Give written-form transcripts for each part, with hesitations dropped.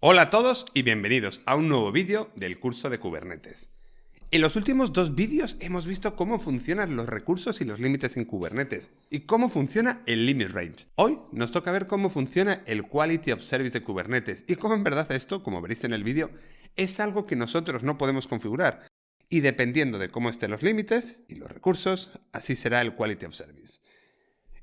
Hola a todos y bienvenidos a un nuevo vídeo del curso de Kubernetes. En los últimos dos vídeos hemos visto cómo funcionan los recursos y los límites en Kubernetes y cómo funciona el Limit Range. Hoy nos toca ver cómo funciona el Quality of Service de Kubernetes y cómo en verdad esto, como veréis en el vídeo, es algo que nosotros no podemos configurar y dependiendo de cómo estén los límites y los recursos, así será el Quality of Service.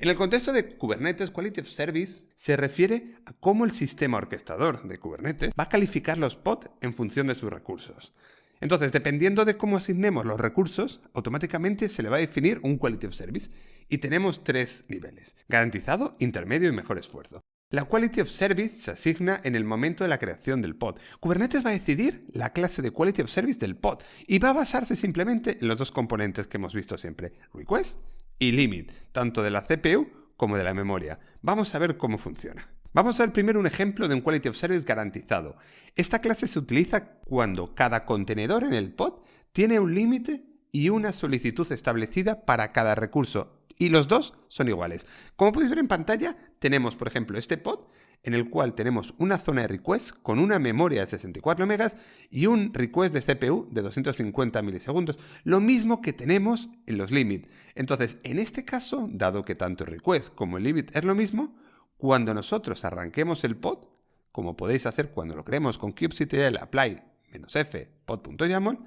En el contexto de Kubernetes, Quality of Service se refiere a cómo el sistema orquestador de Kubernetes va a calificar los pods en función de sus recursos. Entonces, dependiendo de cómo asignemos los recursos, automáticamente se le va a definir un Quality of Service. Y tenemos tres niveles: garantizado, intermedio y mejor esfuerzo. La Quality of Service se asigna en el momento de la creación del pod. Kubernetes va a decidir la clase de Quality of Service del pod y va a basarse simplemente en los dos componentes que hemos visto siempre: request y limit, tanto de la CPU como de la memoria. Vamos a ver cómo funciona. Vamos a ver primero un ejemplo de un Quality of Service garantizado. Esta clase se utiliza cuando cada contenedor en el pod tiene un límite y una solicitud establecida para cada recurso, y los dos son iguales. Como podéis ver en pantalla, tenemos, por ejemplo, este pod en el cual tenemos una zona de request con una memoria de 64 megas y un request de CPU de 250 milisegundos, lo mismo que tenemos en los limit. Entonces, en este caso, dado que tanto el request como el limit es lo mismo, cuando nosotros arranquemos el pod, como podéis hacer cuando lo creemos con kubectl apply -f pod.yaml,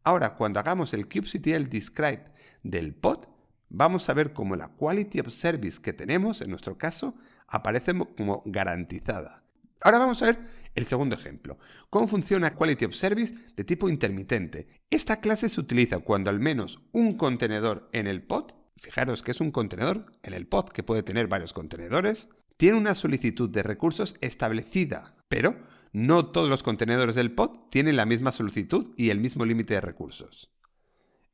ahora cuando hagamos el kubectl describe del pod, vamos a ver cómo la Quality of Service que tenemos, en nuestro caso, aparece como garantizada. Ahora vamos a ver el segundo ejemplo. ¿Cómo funciona Quality of Service de tipo intermitente? Esta clase se utiliza cuando al menos un contenedor en el pod, fijaros que es un contenedor en el pod que puede tener varios contenedores, tiene una solicitud de recursos establecida, pero no todos los contenedores del pod tienen la misma solicitud y el mismo límite de recursos.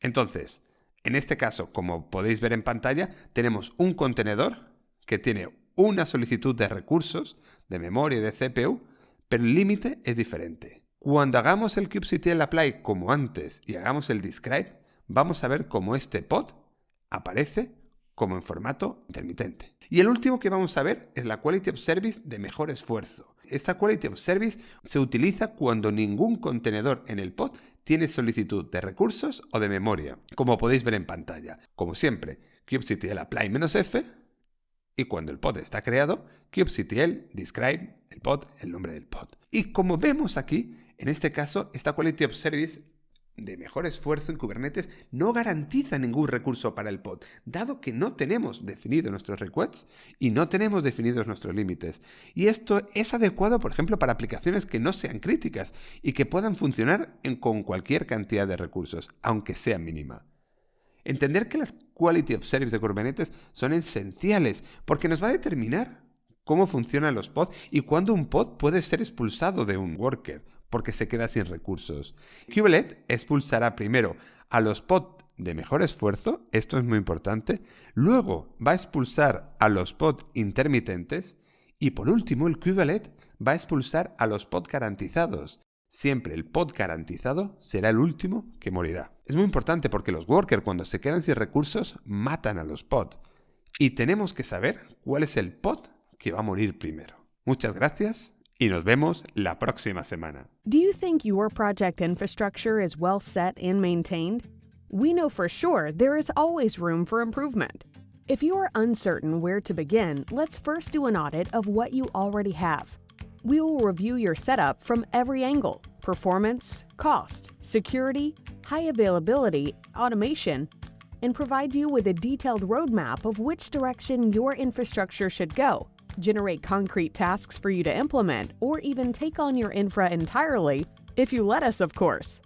Entonces, en este caso, como podéis ver en pantalla, tenemos un contenedor que tiene una solicitud de recursos, de memoria y de CPU, pero el límite es diferente. Cuando hagamos el kubectl apply como antes y hagamos el describe, vamos a ver cómo este pod aparece como en formato intermitente. Y el último que vamos a ver es la Quality of Service de mejor esfuerzo. Esta Quality of Service se utiliza cuando ningún contenedor en el pod tiene solicitud de recursos o de memoria, como podéis ver en pantalla. Como siempre, kubectl apply -f, y cuando el pod está creado, kubectl describe el pod, el nombre del pod. Y como vemos aquí, en este caso, esta Quality of Service de mejor esfuerzo en Kubernetes no garantiza ningún recurso para el pod, dado que no tenemos definidos nuestros requests y no tenemos definidos nuestros límites. Y esto es adecuado, por ejemplo, para aplicaciones que no sean críticas y que puedan funcionar con cualquier cantidad de recursos, aunque sea mínima. Entender que las Quality of Service de Kubernetes son esenciales porque nos va a determinar cómo funcionan los pods y cuándo un pod puede ser expulsado de un worker porque se queda sin recursos. Kubelet expulsará primero a los pods de mejor esfuerzo, esto es muy importante, luego va a expulsar a los pods intermitentes y por último el kubelet va a expulsar a los pods garantizados. Siempre el pod garantizado será el último que morirá. Es muy importante porque los workers cuando se quedan sin recursos matan a los pods y tenemos que saber cuál es el pod que va a morir primero. Muchas gracias y nos vemos la próxima semana. Do you think your project infrastructure is well set and maintained? We know for sure there is always room for improvement. If you are uncertain where to begin, let's first do an audit of what you already have. We will review your setup from every angle: performance, cost, security, high availability, automation, and provide you with a detailed roadmap of which direction your infrastructure should go. Generate concrete tasks for you to implement, or even take on your infra entirely, if you let us, of course.